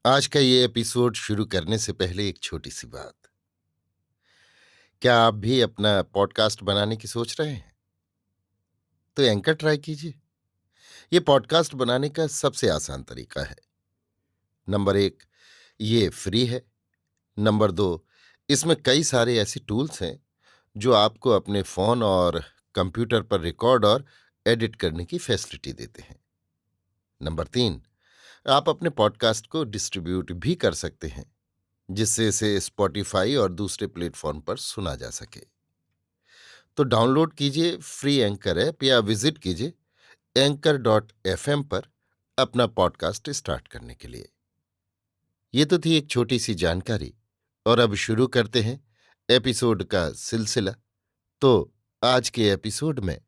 आज का ये एपिसोड शुरू करने से पहले एक छोटी सी बात। क्या आप भी अपना पॉडकास्ट बनाने की सोच रहे हैं? तो एंकर ट्राई कीजिए। ये पॉडकास्ट बनाने का सबसे आसान तरीका है। नंबर एक, ये फ्री है। नंबर दो, इसमें कई सारे ऐसे टूल्स हैं जो आपको अपने फोन और कंप्यूटर पर रिकॉर्ड और एडिट करने की फैसिलिटी देते हैं। नंबर तीन, आप अपने पॉडकास्ट को डिस्ट्रीब्यूट भी कर सकते हैं, जिससे इसे स्पॉटिफाई और दूसरे प्लेटफॉर्म पर सुना जा सके। तो डाउनलोड कीजिए फ्री एंकर ऐप या विजिट कीजिए anchor.fm पर अपना पॉडकास्ट स्टार्ट करने के लिए। ये तो थी एक छोटी सी जानकारी, और अब शुरू करते हैं एपिसोड का सिलसिला। तो आज के एपिसोड में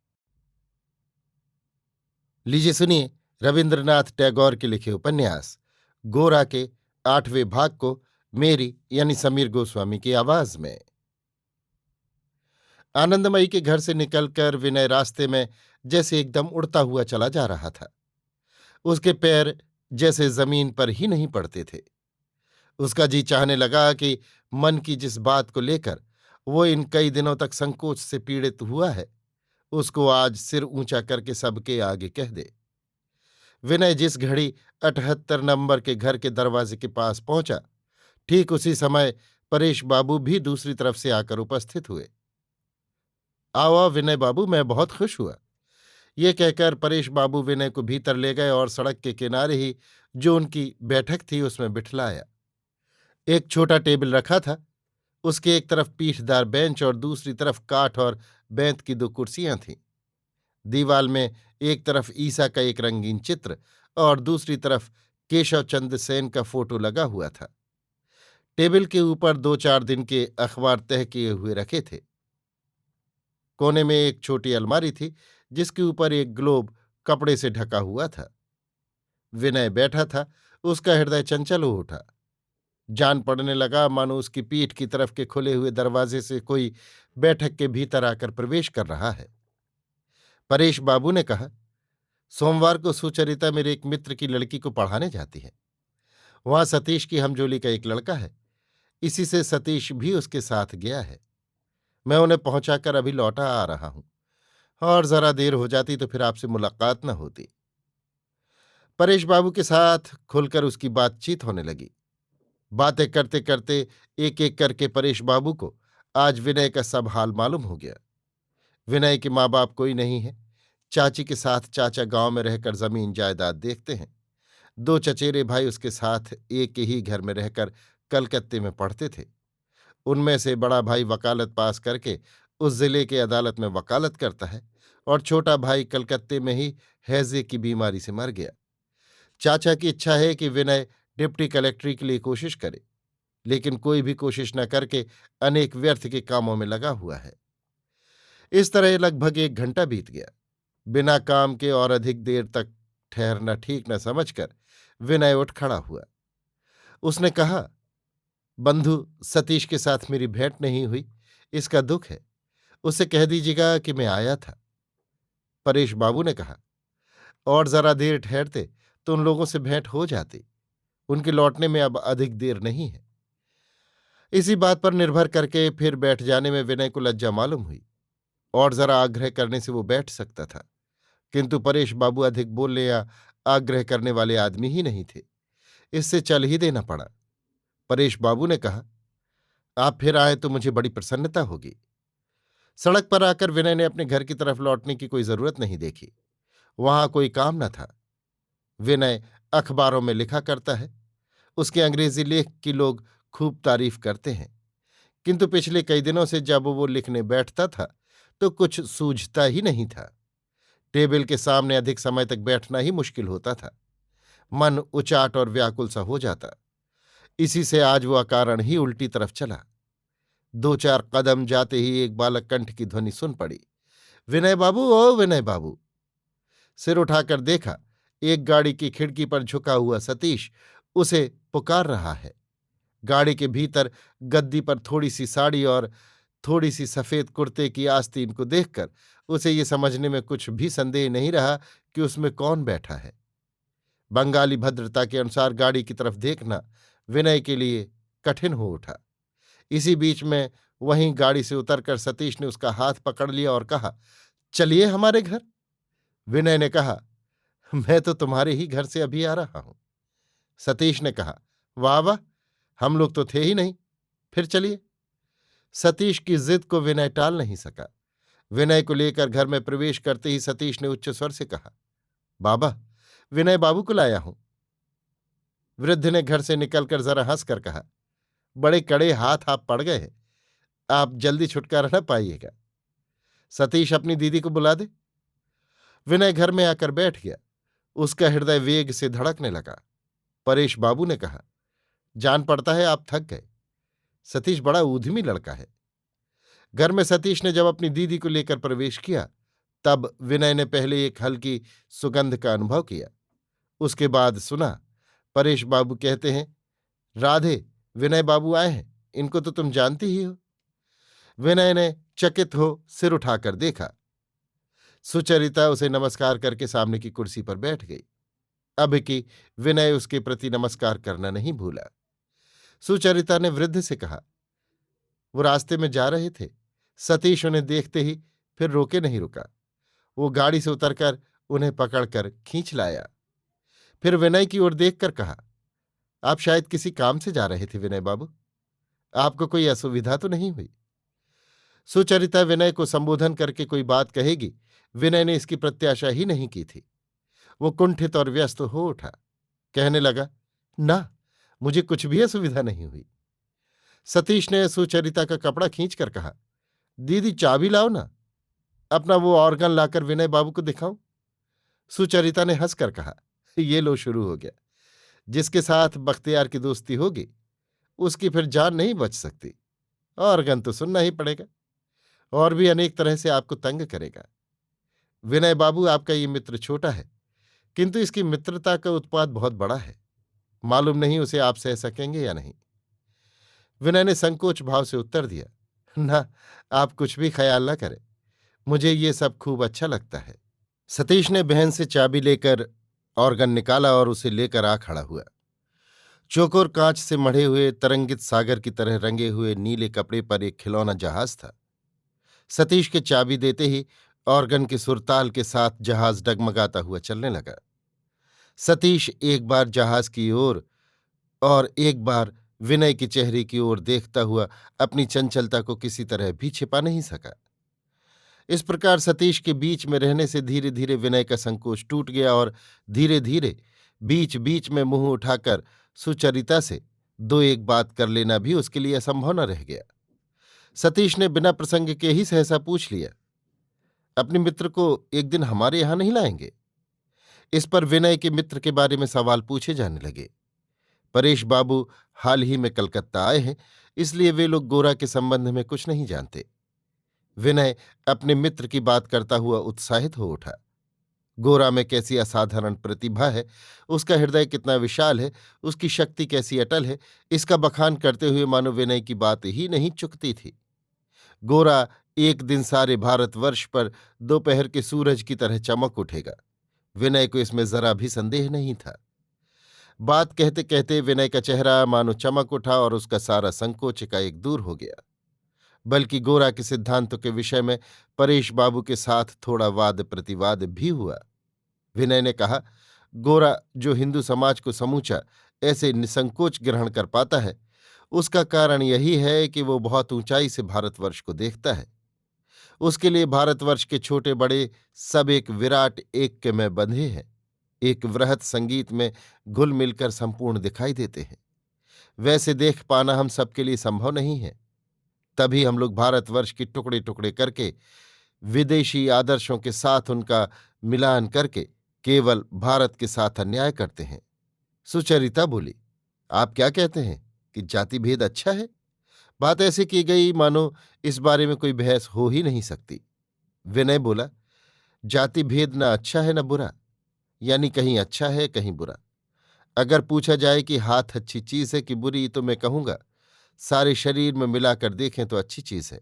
लीजिए सुनिए रविंद्रनाथ टैगोर के लिखे उपन्यास गोरा के 8वें भाग को मेरी यानी समीर गोस्वामी की आवाज में। आनंदमयी के घर से निकलकर विनय रास्ते में जैसे एकदम उड़ता हुआ चला जा रहा था। उसके पैर जैसे जमीन पर ही नहीं पड़ते थे। उसका जी चाहने लगा कि मन की जिस बात को लेकर वो इन कई दिनों तक संकोच से पीड़ित हुआ है, उसको आज सिर ऊंचा करके सबके आगे कह दे। विनय जिस घड़ी 78 नंबर के घर के दरवाजे के पास पहुंचा, ठीक उसी समय परेश बाबू भी दूसरी तरफ से आकर उपस्थित हुए। आओ आओ विनय बाबू, मैं बहुत खुश हुआ। ये कहकर परेश बाबू विनय को भीतर ले गए और सड़क के किनारे ही जो उनकी बैठक थी उसमें बिठलाया। एक छोटा टेबल रखा था। उसके एक तरफ पीठदार बेंच और दूसरी तरफ काठ और बेंत की दो कुर्सियां थीं। दीवाल में एक तरफ ईसा का एक रंगीन चित्र और दूसरी तरफ केशव चंद्र सेन का फोटो लगा हुआ था। टेबल के ऊपर 2-4 दिन के अखबार तह किए हुए रखे थे। कोने में एक छोटी अलमारी थी, जिसके ऊपर एक ग्लोब कपड़े से ढका हुआ था। विनय बैठा था। उसका हृदय चंचल हो उठा। जान पड़ने लगा मानो उसकी पीठ की तरफ के खुले हुए दरवाजे से कोई बैठक के भीतर आकर प्रवेश कर रहा है। परेश बाबू ने कहा, सोमवार को सुचरिता मेरे एक मित्र की लड़की को पढ़ाने जाती है। वहां सतीश की हमजोली का एक लड़का है। इसी से सतीश भी उसके साथ गया है। मैं उन्हें पहुंचाकर अभी लौटा आ रहा हूं, और जरा देर हो जाती तो फिर आपसे मुलाकात न होती। परेश बाबू के साथ खुलकर उसकी बातचीत होने लगी। बातें करते करते एक एक करके परेश बाबू को आज विनय का सब हाल मालूम हो गया। विनय के माँ बाप कोई नहीं है। चाची के साथ चाचा गांव में रहकर जमीन जायदाद देखते हैं। दो चचेरे भाई उसके साथ एक ही घर में रहकर कलकत्ते में पढ़ते थे। उनमें से बड़ा भाई वकालत पास करके उस जिले के अदालत में वकालत करता है, और छोटा भाई कलकत्ते में ही हैजे की बीमारी से मर गया। चाचा की इच्छा है कि विनय डिप्टी कलेक्ट्री के लिए कोशिश करे, लेकिन कोई भी कोशिश न करके अनेक व्यर्थ के कामों में लगा हुआ है। इस तरह लगभग 1 घंटा बीत गया। बिना काम के और अधिक देर तक ठहरना ठीक न समझकर विनय उठ खड़ा हुआ। उसने कहा, बंधु सतीश के साथ मेरी भेंट नहीं हुई, इसका दुख है। उससे कह दीजिएगा कि मैं आया था। परेश बाबू ने कहा, और जरा देर ठहरते तो उन लोगों से भेंट हो जाती। उनके लौटने में अब अधिक देर नहीं है। इसी बात पर निर्भर करके फिर बैठ जाने में विनय को लज्जा मालूम हुई। और जरा आग्रह करने से वो बैठ सकता था, किंतु परेश बाबू अधिक बोलने या आग्रह करने वाले आदमी ही नहीं थे। इससे चल ही देना पड़ा। परेश बाबू ने कहा, आप फिर आए तो मुझे बड़ी प्रसन्नता होगी। सड़क पर आकर विनय ने अपने घर की तरफ लौटने की कोई जरूरत नहीं देखी। वहां कोई काम न था। विनय अखबारों में लिखा करता है। उसके अंग्रेजी लेख की लोग खूब तारीफ करते हैं, किंतु पिछले कई दिनों से जब वो लिखने बैठता था तो कुछ सूझता ही नहीं था। टेबल के सामने अधिक समय तक बैठना ही मुश्किल होता था। मन उचाट और व्याकुल सा हो जाता। इसी से आज वो अकारण ही उल्टी तरफ चला। 2-4 कदम जाते ही एक बालक कंठ की ध्वनि सुन पड़ी, विनय बाबू, ओ विनय बाबू। सिर उठाकर देखा, एक गाड़ी की खिड़की पर झुका हुआ सतीश उसे पुकार रहा है। गाड़ी के भीतर गद्दी पर थोड़ी सी साड़ी और थोड़ी सी सफेद कुर्ते की आस्तीन को देखकर उसे ये समझने में कुछ भी संदेह नहीं रहा कि उसमें कौन बैठा है। बंगाली भद्रता के अनुसार गाड़ी की तरफ देखना विनय के लिए कठिन हो उठा। इसी बीच में वहीं गाड़ी से उतरकर सतीश ने उसका हाथ पकड़ लिया और कहा, चलिए हमारे घर। विनय ने कहा, मैं तो तुम्हारे ही घर से अभी आ रहा हूं। सतीश ने कहा, वाह वाह, हम लोग तो थे ही नहीं, फिर चलिए। सतीश की जिद को विनय टाल नहीं सका। विनय को लेकर घर में प्रवेश करते ही सतीश ने उच्च स्वर से कहा, बाबा, विनय बाबू को लाया हूं। वृद्ध ने घर से निकलकर जरा हंसकर कहा, बड़े कड़े हाथ आप पड़ गए हैं, आप जल्दी छुटकारा न पाइएगा। सतीश अपनी दीदी को बुला दे। विनय घर में आकर बैठ गया। उसका हृदय वेग से धड़कने लगा। परेश बाबू ने कहा, जान पड़ता है आप थक गए। सतीश बड़ा ऊधमी लड़का है। घर में सतीश ने जब अपनी दीदी को लेकर प्रवेश किया तब विनय ने पहले एक हल्की सुगंध का अनुभव किया। उसके बाद सुना, परेश बाबू कहते हैं, राधे, विनय बाबू आए हैं, इनको तो तुम जानती ही हो। विनय ने चकित हो सिर उठाकर देखा। सुचरिता उसे नमस्कार करके सामने की कुर्सी पर बैठ गई। अब कि विनय उसके प्रति नमस्कार करना नहीं भूला। सुचरिता ने वृद्ध से कहा, वो रास्ते में जा रहे थे। सतीश उन्हें देखते ही फिर रोके नहीं रुका। वो गाड़ी से उतरकर उन्हें पकड़कर खींच लाया। फिर विनय की ओर देखकर कहा, आप शायद किसी काम से जा रहे थे विनय बाबू, आपको कोई असुविधा तो नहीं हुई। सुचरिता विनय को संबोधन करके कोई बात कहेगी, विनय ने इसकी प्रत्याशा ही नहीं की थी। वो कुंठित और व्यस्त हो उठा। कहने लगा, ना, मुझे कुछ भी असुविधा नहीं हुई। सतीश ने सुचरिता का कपड़ा खींचकर कहा, दीदी चाबी लाओ ना, अपना वो ऑर्गन लाकर विनय बाबू को दिखाऊं। सुचरिता ने हंसकर कहा, ये लो शुरू हो गया। जिसके साथ बख्तियार की दोस्ती होगी उसकी फिर जान नहीं बच सकती। ऑर्गन तो सुनना ही पड़ेगा, और भी अनेक तरह से आपको तंग करेगा। विनय बाबू, आपका ये मित्र छोटा है, किंतु इसकी मित्रता का उत्पाद बहुत बड़ा है। मालूम नहीं उसे आप सह सकेंगे या नहीं। विनय ने संकोच भाव से उत्तर दिया, ना, आप कुछ भी ख्याल न करें, मुझे ये सब खूब अच्छा लगता है। सतीश ने बहन से चाबी लेकर ऑर्गन निकाला और उसे लेकर आ खड़ा हुआ। चौकोर कांच से मढ़े हुए तरंगित सागर की तरह रंगे हुए नीले कपड़े पर एक खिलौना जहाज था। सतीश के चाबी देते ही ऑर्गन के सुरताल के साथ जहाज डगमगाता हुआ चलने लगा। सतीश एक बार जहाज की ओर और एक बार विनय के चेहरे की ओर देखता हुआ अपनी चंचलता को किसी तरह भी छिपा नहीं सका। इस प्रकार सतीश के बीच में रहने से धीरे धीरे विनय का संकोच टूट गया और धीरे धीरे बीच बीच में मुंह उठाकर सुचरिता से दो एक बात कर लेना भी उसके लिए असंभव न रह गया। सतीश ने बिना प्रसंग के ही सहसा पूछ लिया, अपने मित्र को एक दिन हमारे यहां नहीं लाएंगे? इस पर विनय के मित्र के बारे में सवाल पूछे जाने लगे। परेश बाबू हाल ही में कलकत्ता आए हैं, इसलिए वे लोग गोरा के संबंध में कुछ नहीं जानते। विनय अपने मित्र की बात करता हुआ उत्साहित हो उठा। गोरा में कैसी असाधारण प्रतिभा है, उसका हृदय कितना विशाल है, उसकी शक्ति कैसी अटल है, इसका बखान करते हुए मानो विनय की बात ही नहीं चुकती थी। गोरा एक दिन सारे भारतवर्ष पर दोपहर के सूरज की तरह चमक उठेगा। विनय को इसमें जरा भी संदेह नहीं था। बात कहते कहते विनय का चेहरा मानो चमक उठा और उसका सारा संकोच एकाएक दूर हो गया। बल्कि गोरा के सिद्धांतों के विषय में परेश बाबू के साथ थोड़ा वाद प्रतिवाद भी हुआ। विनय ने कहा, गोरा जो हिंदू समाज को समूचा ऐसे निसंकोच ग्रहण कर पाता है, उसका कारण यही है कि वो बहुत ऊंचाई से भारतवर्ष को देखता है। उसके लिए भारतवर्ष के छोटे बड़े सब एक विराट ऐक्य में बंधे हैं, एक वृहत संगीत में घुल मिलकर संपूर्ण दिखाई देते हैं। वैसे देख पाना हम सबके लिए संभव नहीं है। तभी हम लोग भारतवर्ष के टुकड़े टुकड़े करके विदेशी आदर्शों के साथ उनका मिलान करके केवल भारत के साथ अन्याय करते हैं। सुचरिता बोली, आप क्या कहते हैं कि जाति भेद अच्छा है? बात ऐसे की गई मानो इस बारे में कोई बहस हो ही नहीं सकती। विनय बोला, जाति भेद न अच्छा है न बुरा, यानी कहीं अच्छा है कहीं बुरा। अगर पूछा जाए कि हाथ अच्छी चीज है कि बुरी, तो मैं कहूंगा सारे शरीर में मिलाकर देखें तो अच्छी चीज है।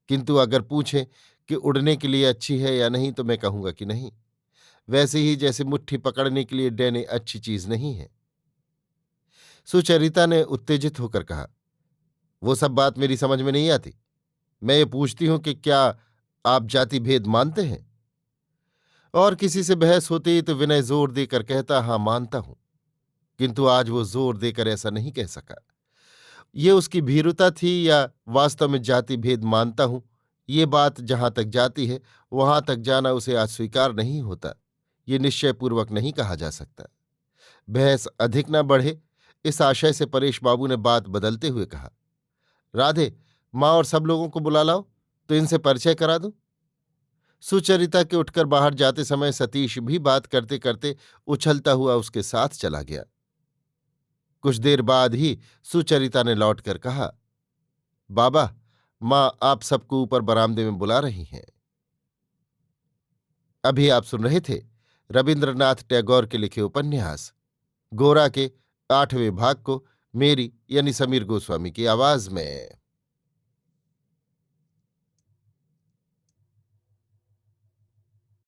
किंतु अगर पूछें कि उड़ने के लिए अच्छी है या नहीं, तो मैं कहूंगा कि नहीं। वैसे ही जैसे मुट्ठी पकड़ने के लिए डैने अच्छी चीज नहीं है। सुचरिता ने उत्तेजित होकर कहा, वो सब बात मेरी समझ में नहीं आती। मैं ये पूछती हूं कि क्या आप जाति भेद मानते हैं? और किसी से बहस होती तो विनय जोर देकर कहता, हां मानता हूं। किंतु आज वो जोर देकर ऐसा नहीं कह सका। ये उसकी भीरुता थी या वास्तव में जाति भेद मानता हूं, ये बात जहां तक जाती है वहां तक जाना उसे आज स्वीकार नहीं होता, ये निश्चयपूर्वक नहीं कहा जा सकता। बहस अधिक न बढ़े, इस आशय से परेश बाबू ने बात बदलते हुए कहा, राधे, माँ और सब लोगों को बुला लाओ तो इनसे परिचय करा दूं। सुचरिता के उठकर बाहर जाते समय सतीश भी बात करते करते उछलता हुआ उसके साथ चला गया। कुछ देर बाद ही सुचरिता ने लौटकर कहा, बाबा, मां आप सबको ऊपर बरामदे में बुला रही हैं। अभी आप सुन रहे थे रविन्द्रनाथ टैगोर के लिखे उपन्यास गोरा के 8वें भाग को मेरी यानी समीर गोस्वामी की आवाज में।